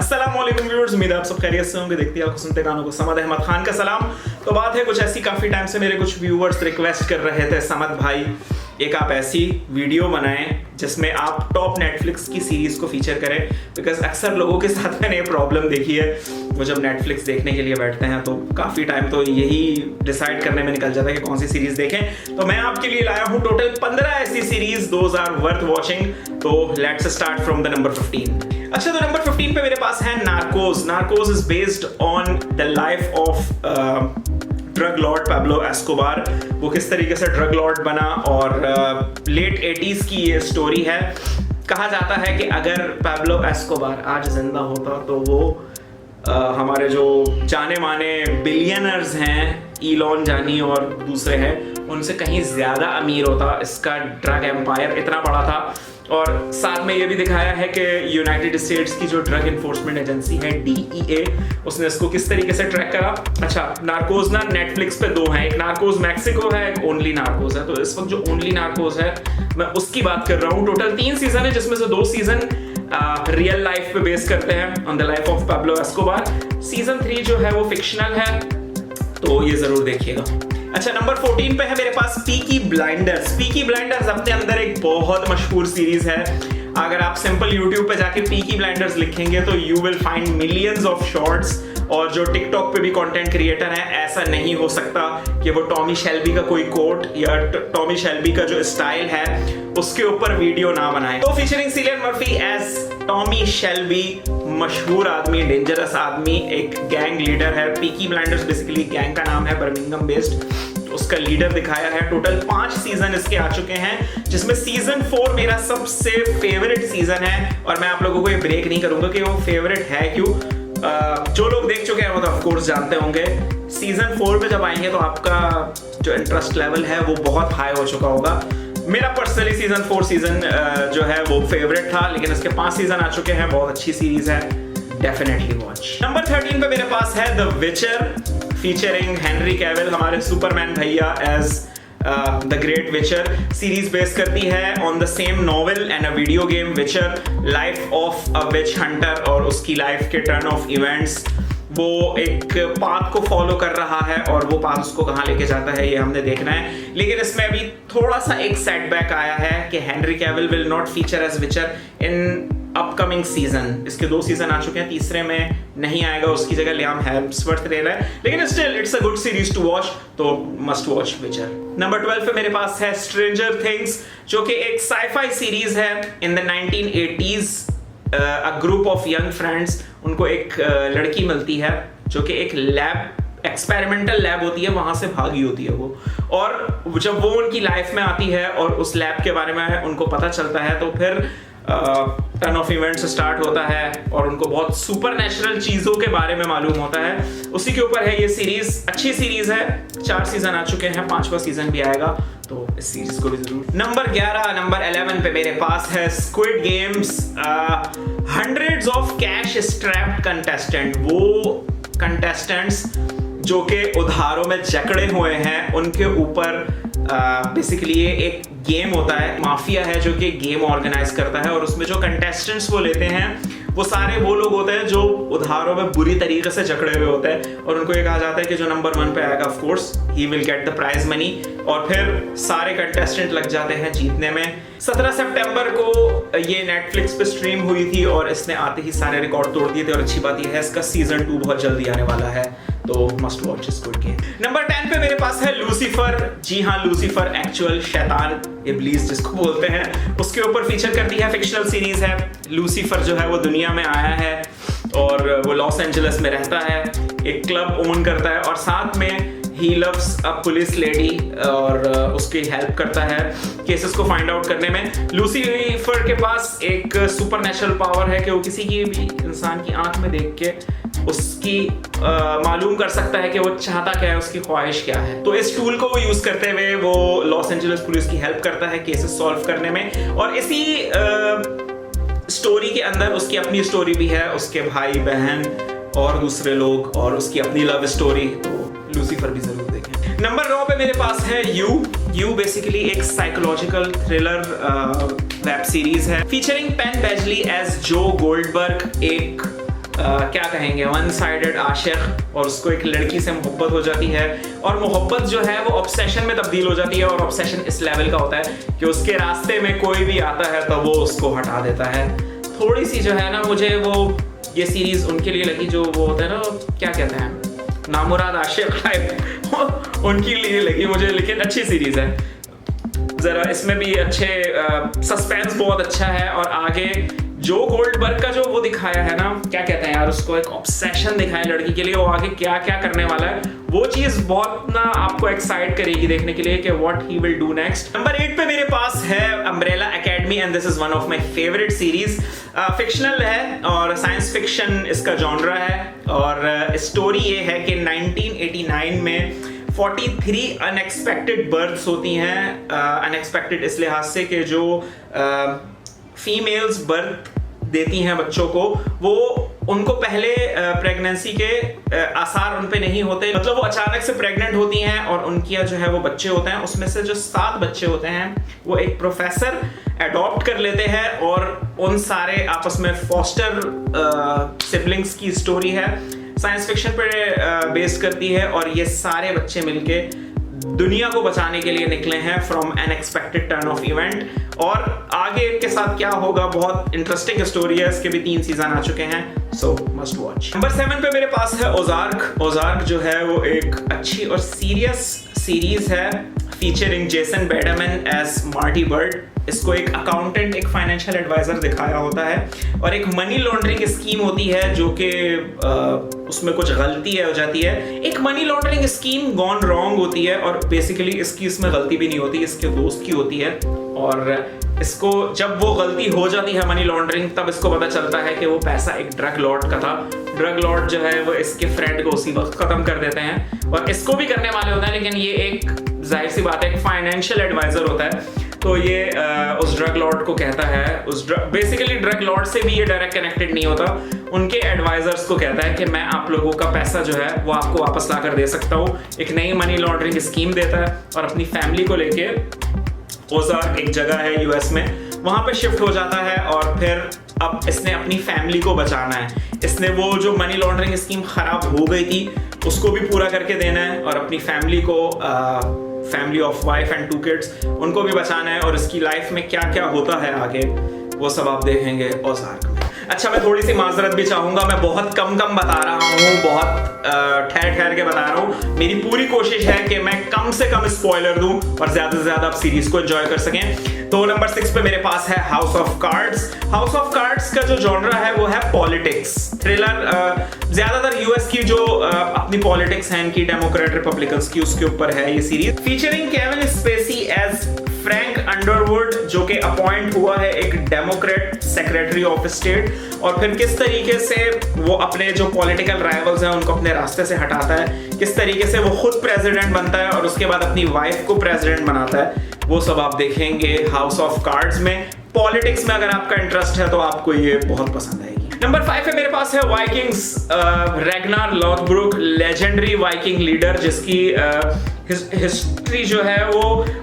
अस्सलामुअलैकुम व्यूअर्स, उम्मीद है आप सब खैरियत से होंगे। देखते हैं, सुनते गानों को समद अहमद खान का सलाम। तो बात है कुछ ऐसी, काफ़ी टाइम से मेरे कुछ व्यूअर्स रिक्वेस्ट कर रहे थे, समद भाई एक आप ऐसी वीडियो बनाएं जिसमें आप टॉप नेटफ्लिक्स की सीरीज़ को फीचर करें। बिकॉज अक्सर लोगों के साथ मैंने ये प्रॉब्लम देखी है, वो जब नेटफ्लिक्स देखने के लिए बैठते हैं तो काफ़ी टाइम तो यही डिसाइड करने में निकल जाता है कि कौन सी सीरीज़ देखें। तो मैं आपके लिए लाया हूँ टोटल 15 ऐसी series, those are worth watching. तो let's start from the number 15। अच्छा, तो नंबर 15 पे मेरे पास है Narcos. Narcos is based on the life of drug lord Pablo Escobar. वो किस तरीके से ड्रग लॉर्ड बना और लेट 80s की ये स्टोरी है। कहा जाता है कि अगर पैब्लो एस्कोबार आज जिंदा होता तो वो हमारे जो जाने माने बिलियनर्स हैं, इलॉन जानी और दूसरे हैं, उनसे कहीं ज़्यादा अमीर होता। इसका ड्रग एम्पायर इतना बड़ा था। और साथ में ये भी दिखाया है कि यूनाइटेड स्टेट्स की जो ड्रग इन्फोर्समेंट एजेंसी है DEA, उसने इसको किस तरीके से ट्रैक करा। अच्छा, नार्कोस ना नेटफ्लिक्स पे दो हैं, एक नार्कोस मैक्सिको है, एक ओनली नार्कोस है। तो इस वक्त जो ओनली नार्कोस है मैं उसकी बात कर रहा हूँ। टोटल 3 सीजन है, जिसमें से 2 सीजन रियल लाइफ पे बेस करते हैं, on the life of Pablo Escobar. Season 3 जो है वो फिक्शनल है, तो ये जरूर देखिएगा। अच्छा, नंबर 14 पे है मेरे पास पीकी ब्लाइंडर्स। पीकी ब्लाइंडर्स अपने अंदर एक बहुत मशहूर सीरीज है। अगर आप सिंपल YouTube पे जाके पीकी ब्लाइंडर्स लिखेंगे तो you will find millions of shorts. और जो टिकटॉक पे भी कंटेंट क्रिएटर है, ऐसा नहीं हो सकता कि वो टॉमी शेल्बी का कोई कोट या टॉमी शेल्बी का जो स्टाइल है उसके ऊपर वीडियो ना बनाए। तो featuring Cillian Murphy as Tommy Shelby, मशहूर आदमी, डेंजरस आदमी, एक गैंग लीडर है। पीकी ब्लाइंडर्स बेसिकली गैंग का नाम है, बर्मिंघम बेस्ड। उसका लीडर दिखाया है। टोटल 5 सीजन इसके आ चुके हैं, जिसमें सीजन 4 मेरा सबसे फेवरेट सीजन है। और मैं आप लोगों को ये ब्रेक नहीं करूंगा कि वो फेवरेट है क्यों। जो लोग देख चुके हैं वो तो ऑफ कोर्स जानते होंगे। सीजन 4 पे जब आएंगे तो आपका जो इंटरेस्ट लेवल है वो बहुत हाई हो चुका होगा। मेरा पर्सनली सीजन 4 सीजन जो है वो फेवरेट था, लेकिन इसके 5 सीजन आ चुके हैं। बहुत अच्छी सीरीज है, डेफिनेटली वॉच। नंबर 13 पे मेरे पास है the Witcher, featuring Henry Cavill, हमारे सुपरमैन भैया as the great Witcher. Series base करती है on the same novel and a video game Witcher, life of a witch hunter और उसकी लाइफ के टर्न ऑफ इवेंट्स। वो एक पाथ को फॉलो कर रहा है और वो पाथ उसको कहाँ लेके जाता है ये हमने देखना है। लेकिन इसमें अभी थोड़ा सा एक सेटबैक आया है कि Henry Cavill will not feature as Witcher in upcoming season. इसके 2 सीजन आ चुके हैं, तीसरे में नहीं आएगा, उसकी जगह लियाम हेम्सवर्थ ले रहा है। लेकिन still it's a good series to watch, तो मस्ट वॉच विचर। नंबर 12 पे मेरे पास है स्ट्रेंजर थिंग्स, जो कि एक साइफाई सीरीज है। In the 1980s a group of young friends, उनको एक लड़की मिलती है जो कि एक लैब, एक्सपेरिमेंटल लैब होती है, वहां से भागी होती है वो। और जब वो उनकी लाइफ में आती है और उस लैब के बारे में उनको पता चलता है, तो फिर टर्न ऑफ इवेंट्स स्टार्ट होता है और उनको बहुत सुपर नेचुरल चीज़ों के बारे में मालूम होता है। उसी के ऊपर है ये सीरीज। अच्छी सीरीज है, 4 सीजन आ चुके हैं, 5वां सीजन भी आएगा, तो इस सीरीज को भी जरूर। नंबर 11 पे मेरे पास है squid games. Hundreds of cash strapped contestant, वो कंटेस्टेंट्स जो कि उधारों में जकड़े हुए हैं, उनके ऊपर बेसिकली ये एक गेम होता है। माफिया है जो कि गेम ऑर्गेनाइज करता है और उसमें जो कंटेस्टेंट्स वो लेते हैं वो सारे वो लोग होते हैं जो उधारों में बुरी तरीके से जकड़े हुए होते हैं। और उनको ये कहा जाता है कि जो नंबर 1 पे आएगा of course he will get the prize money. और फिर सारे कंटेस्टेंट लग जाते हैं जीतने में। 17 सितंबर को ये नेटफ्लिक्स पे स्ट्रीम हुई थी और इसने आते ही सारे रिकॉर्ड तोड़ दिए थे। और अच्छी बात यह है इसका सीजन 2 बहुत जल्दी आने वाला है, तो must watch squid game. Number 10 पे मेरे पास है लूसीफर। जी हाँ, लूसीफर एक्चुअल शैतान, इब्लीस जिसको बोलते हैं, उसके ऊपर फीचर करती है। फिक्शनल सीरीज है। लूसीफर जो है वो दुनिया में आया है और वो लॉस एंजलिस में रहता है, एक क्लब ओन करता है और साथ में he loves a police lady और उसकी हेल्प करता है केसेस को फाइंड आउट करने में। लूसीफर के पास एक सुपर नेचुरल पावर है कि वो किसी की भी इंसान की आंख में देख के उसकी मालूम कर सकता है कि वो चाहता क्या है, उसकी ख्वाहिश क्या है। तो इस टूल को वो यूज करते हुए वो लॉस एंजलिस पुलिस की हेल्प करता है केसेस सॉल्व करने में। और इसी स्टोरी के अंदर उसकी अपनी स्टोरी भी है, उसके भाई बहन और दूसरे लोग और उसकी अपनी लव स्टोरी। तो लूसीफर भी जरूर देखें। नंबर 9 पे मेरे पास है यू बेसिकली एक साइकोलॉजिकल थ्रिलर वेब सीरीज है फीचरिंग पेन बेजली एज जो गोल्डबर्ग, एक क्या कहेंगे, वन साइडेड आशिक, और उसको एक लड़की से मोहब्बत हो जाती है और मोहब्बत जो है वो ऑब्सेशन में तब्दील हो जाती है। और ऑब्सेशन इस लेवल का होता है कि उसके रास्ते में कोई भी आता है तो वो उसको हटा देता है। थोड़ी सी जो है ना, मुझे वो ये सीरीज उनके लिए लगी जो वो होता है ना, क्या कहते हैं, नामुराद आशिक टाइप उनके लिए लगी मुझे, लेकिन अच्छी सीरीज है। जरा इसमें भी अच्छे सस्पेंस बहुत अच्छा है। और आगे जो गोल्डबर्ग का जो वो दिखाया है ना, क्या कहते हैं यार उसको, एक ऑब्सेशन दिखाया लड़की के लिए, वो आगे क्या क्या करने वाला है, वो चीज बहुत ना आपको एक्साइट करेगी देखने के लिए कि what he will do next. Number 8 पे मेरे पास है umbrella academy and this is one of my favourite series. Fictional है और साइंस फिक्शन इसका जॉनरा है। और स्टोरी ये है कि 1989 में 43 अनएक्सपेक्टेड बर्थ्स होती हैं। अनएक्सपेक्टेड इस लिहाज से कि जो फीमेल्स बर्थ देती हैं बच्चों को, वो उनको पहले प्रेगनेंसी के आसार उन पे नहीं होते, मतलब वो अचानक से प्रेग्नेंट होती हैं और उनकी जो है वो बच्चे होते हैं। उसमें से जो 7 बच्चे होते हैं वो एक प्रोफेसर अडॉप्ट कर लेते हैं और उन सारे आपस में फॉस्टर सिबलिंग्स की स्टोरी है। साइंस फिक्शन पर बेस्ड करती है और ये सारे बच्चे मिलके दुनिया को बचाने के लिए निकले हैं from unexpected turn off event. और आगे के साथ क्या होगा, बहुत इंटरेस्टिंग स्टोरी है। इसके भी 3 सीजन आ चुके हैं, सो मस्ट वॉच। नंबर 7 पे मेरे पास है ओजार्क। ओजार्क जो है वो एक अच्छी और सीरियस सीरीज है featuring Jason Bateman as Marty Byrde. इसको एक अकाउंटेंट, एक फाइनेंशियल एडवाइजर दिखाया होता है और एक मनी लॉन्ड्रिंग स्कीम होती है जो कि उसमें कुछ गलती हो जाती है। एक money laundering scheme gone wrong होती है और बेसिकली इसकी इसमें गलती भी नहीं होती, इसके दोस्त की होती है। और इसको जब वो गलती हो जाती है मनी लॉन्ड्रिंग, तब इसको पता चलता है कि वो पैसा एक ड्रग लॉर्ड का था। ड्रग लॉर्ड जो है वो इसके फ्रेंड को उसी वक्त खत्म कर देते हैं और इसको भी करने वाले होते हैं, लेकिन ये एक जाहिर सी बात है, एक फाइनेंशियल एडवाइजर होता है। तो ये उस ड्रग लॉर्ड को कहता है, बेसिकली ड्रग लॉर्ड से भी ये डायरेक्ट कनेक्टेड नहीं होता, उनके एडवाइजर्स को कहता है कि मैं आप लोगों का पैसा जो है वो आपको वापस ला कर दे सकता हूँ। एक नई मनी लॉन्ड्रिंग स्कीम देता है और अपनी फैमिली को लेके ओजार्क एक जगह है यूएस में, वहां पे शिफ्ट हो जाता है। और फिर अब इसने अपनी फैमिली को बचाना है। इसने वो जो मनी लॉन्ड्रिंग स्कीम खराब हो गई थी उसको भी पूरा करके देना है और अपनी फैमिली को, family of wife and 2 kids, उनको भी बचाना है। और इसकी लाइफ में क्या क्या होता है आगे, वो सब आप देखेंगे ओजार्क में। अच्छा, मैं थोड़ी सी माजरत भी चाहूंगा, मैं बहुत कम बता रहा हूँ, बहुत ठहर के बता रहा हूँ। मेरी पूरी कोशिश है कि मैं कम से कम स्पॉइलर दूं और ज्यादा से ज्यादा आप सीरीज को एंजॉय कर सकें। तो नंबर 6 पे मेरे पास है house of cards. House of cards का जो जॉनरा है वो है पॉलिटिक्स थ्रिलर। ज्यादातर यूएस की जो अपनी पॉलिटिक्स है इनकी, डेमोक्रेट रिपब्लिकन्स की, उसके ऊपर है ये series. Featuring Kevin Spacey as Frank Underwood, जो कि अपॉइंट हुआ है एक डेमोक्रेट सेक्रेटरी ऑफ स्टेट, और फिर किस तरीके से वो अपने जो पॉलिटिकल राइवल्स हैं उनको अपने रास्ते से हटाता है, किस तरीके से वो खुद प्रेसिडेंट बनता है और उसके बाद अपनी वाइफ को प्रेसिडेंट बनाता है, वो सब आप देखेंगे हाउस ऑफ कार्ड्स में। पॉलिटिक्स में अगर आपका इंटरेस्ट है तो आपको ये बहुत पसंद आएगी। नंबर 5 पे मेरे पास है वाइकिंग्स। रैग्नार लॉथब्रुक, लेजेंडरी वाइकिंग लीडर, जिसकी हिस्ट्री जो है वो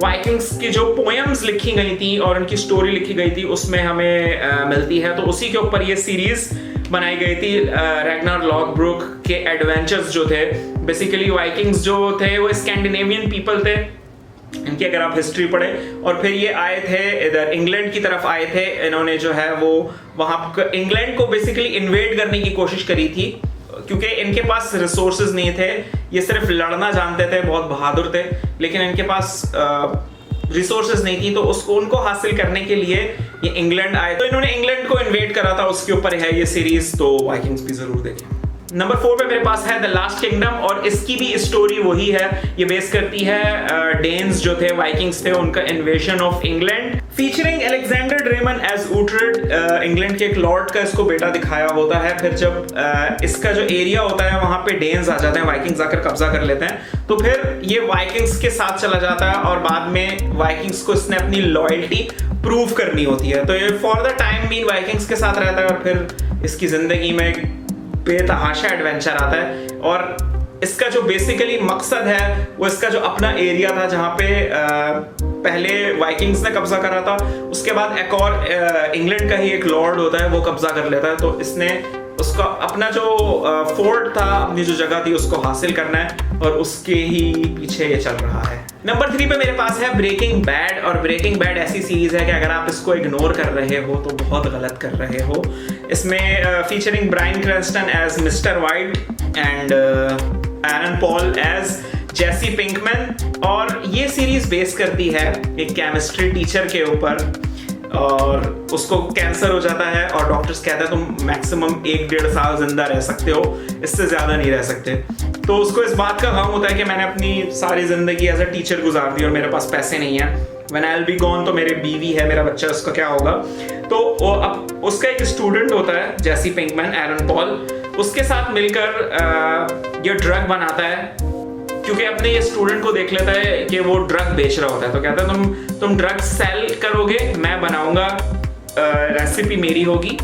वाइकिंग्स की जो पोएम्स लिखी गई थी और उनकी स्टोरी लिखी गई थी उसमें हमें मिलती है। तो उसी के ऊपर ये सीरीज बनाई गई थी। रैग्नार लॉथब्रुक के एडवेंचर्स जो थे, बेसिकली वाइकिंग्स जो थे वो स्कैंडिनेवियन पीपल थे, इनकी अगर आप हिस्ट्री पढ़े, और फिर ये आए थे इधर इंग्लैंड की तरफ आए थे। इन्होंने जो है वो वहां इंग्लैंड को बेसिकली इन्वेड करने की कोशिश करी थी, क्योंकि इनके पास रिसोर्सेज नहीं थे, ये सिर्फ लड़ना जानते थे, बहुत बहादुर थे, लेकिन इनके पास रिसोर्सेज नहीं थी। तो उसको उनको हासिल करने के लिए ये इंग्लैंड आए, तो इन्होंने इंग्लैंड को इन्वेड करा था, उसके ऊपर है ये सीरीज, तो वाइकिंग्स भी जरूर देखें। नंबर 4 पे मेरे पास है द लास्ट किंगडम, और इसकी भी स्टोरी वही है। ये बेस करती है डेन्स जो थे, वाइकिंग्स थे, उनका invasion of England. Featuring Alexander Dreymon as Uhtred, England के एक लॉर्ड का इसको बेटा दिखाया होता है। फिर जब इसका जो एरिया होता है वहां पे डेन्स आ जाते हैं, वाइकिंग्स आकर कब्जा कर लेते हैं, तो फिर ये वाइकिंग्स के साथ चला जाता है और बाद में वाइकिंग्स को इसने अपनी लॉयल्टी प्रूव करनी होती है। तो ये for the time being Vikings के साथ रहता है और फिर इसकी जिंदगी में बेतहाशा एडवेंचर आता है। और इसका जो बेसिकली मकसद है वो इसका जो अपना एरिया था जहाँ पे पहले वाइकिंग्स ने कब्जा करा था, उसके बाद एक और इंग्लैंड का ही एक लॉर्ड होता है वो कब्जा कर लेता है, तो इसने उसका अपना जो फोर्ट था, अपनी जो जगह थी उसको हासिल करना है और उसके ही पीछे ये चल रहा है। नंबर 3 पे मेरे पास है ब्रेकिंग बैड। और ब्रेकिंग बैड ऐसी सीरीज है कि अगर आप इसको इग्नोर कर रहे हो तो बहुत गलत कर रहे हो। इसमें featuring Bryan Cranston as mister White and Aaron Paul as Jesse Pinkman. और ये सीरीज बेस करती है एक केमिस्ट्री टीचर के ऊपर, और उसको कैंसर हो जाता है और डॉक्टर्स कहते हैं तुम मैक्सिमम 1-1.5 साल जिंदा रह सकते हो, इससे ज़्यादा नहीं रह सकते। तो उसको इस बात का गम होता है कि मैंने अपनी सारी ज़िंदगी एज अ टीचर गुजार दी और मेरे पास पैसे नहीं है। When I will be gone, तो मेरी बीवी है, मेरा बच्चा, उसका क्या होगा। तो अब उसका एक स्टूडेंट होता है जेसी पिंकमैन, एरन पॉल, उसके साथ मिलकर ये ड्रग बनाता है, क्योंकि अपने ये स्टूडेंट को देख लेता है कि वो ड्रग बेच रहा होता है। तो कहता है तुम ड्रग सेल करोगे, मैं बनाऊंगा, रेसिपी मेरी होगी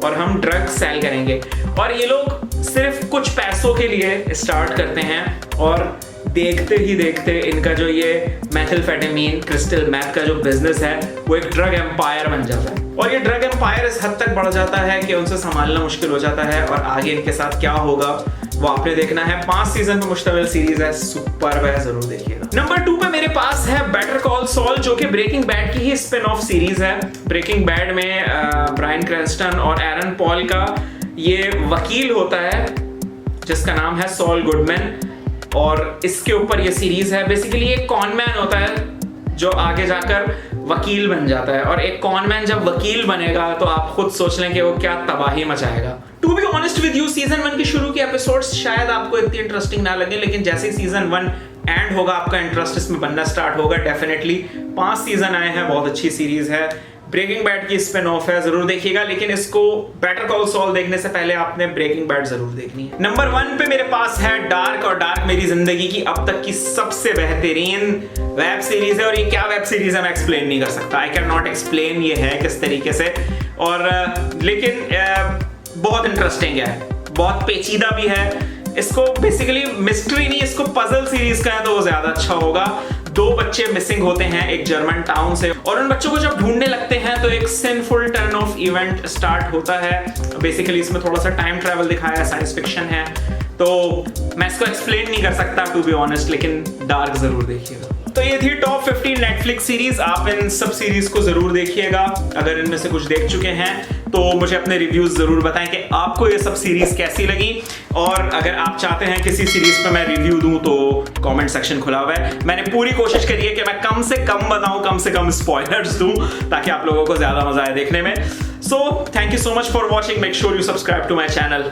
और हम ड्रग सेल करेंगे। और ये लोग सिर्फ कुछ पैसों के लिए स्टार्ट करते हैं और देखते ही देखते इनका जो ये मेथिलफेटामीन क्रिस्टल मैथ का जो बिजनेस है वो एक ड्रग एम्पायर बन जाता है। और ये ड्रग एम्पायर इस हद तक बढ़ जाता है कि उनसे संभालना मुश्किल हो जाता है। और आगे इनके साथ क्या होगा वो आपने देखना है। 5 सीजन पे मुश्तमिल सीरीज है, सुपर है, जरूर देखिएगा। नंबर 2 पे मेरे पास है बेटर कॉल सॉल, जो कि ब्रेकिंग बैड की ही स्पिन ऑफ सीरीज है। ब्रेकिंग बैड में ब्रायन क्रैनस्टन और एरन पॉल का ये वकील होता है जिसका नाम है सॉल गुडमैन, और इसके ऊपर ये सीरीज है। बेसिकली एक कॉनमैन होता है जो आगे जाकर वकील बन जाता है, और एक कॉनमैन जब वकील बनेगा तो आप खुद सोच लें कि वो क्या तबाही मचाएगा। To be honest with you, season 1 के शुरू के एपिसोड्स शायद आपको इतनी इंटरेस्टिंग ना लगे, लेकिन जैसे ही सीजन 1 एंड होगा आपका इंटरेस्ट इसमें बनना स्टार्ट होगा डेफिनेटली। 5 सीजन आए हैं, बहुत अच्छी सीरीज है। ब्रेकिंग बैड की स्पिन ऑफ है, जरूर देखिएगा, लेकिन इसको बेटर कॉल सॉल देखने से पहले आपने ब्रेकिंग बैड जरूर देखनी है। नंबर 1 पे मेरे पास है डार्क, और डार्क मेरी जिंदगी की अब तक की सबसे बेहतरीन वेब सीरीज है। और ये क्या वेब सीरीज है मैं एक्सप्लेन नहीं कर सकता, आई कैन नॉट एक्सप्लेन ये है किस तरीके से। और लेकिन बहुत इंटरेस्टिंग है, बहुत पेचीदा भी है। इसको बेसिकली मिस्ट्री नहीं, इसको पजल सीरीज का है तो वो ज्यादा अच्छा होगा। 2 बच्चे मिसिंग होते हैं एक जर्मन टाउन से, और उन बच्चों को जब ढूंढने लगते हैं तो एक sinful turn off event start होता है। बेसिकली इसमें थोड़ा सा टाइम ट्रैवल दिखाया है, साइंस फिक्शन है, तो मैं इसको एक्सप्लेन नहीं कर सकता टू बी ऑनेस्ट, लेकिन डार्क जरूर देखिएगा। तो ये थी टॉप 15 नेटफ्लिक्स सीरीज। आप इन सब सीरीज को जरूर देखिएगा। अगर इनमें से कुछ देख चुके हैं तो मुझे अपने रिव्यूज जरूर बताएं कि आपको ये सब सीरीज कैसी लगी। और अगर आप चाहते हैं किसी सीरीज पे मैं रिव्यू दूं तो कमेंट सेक्शन खुला हुआ है। मैंने पूरी कोशिश करी है कि मैं कम से कम बताऊं, कम से कम स्पॉयलर्स दूं, ताकि आप लोगों को ज्यादा मजा आए देखने में। So thank you so much for watching. Make sure you subscribe to my channel.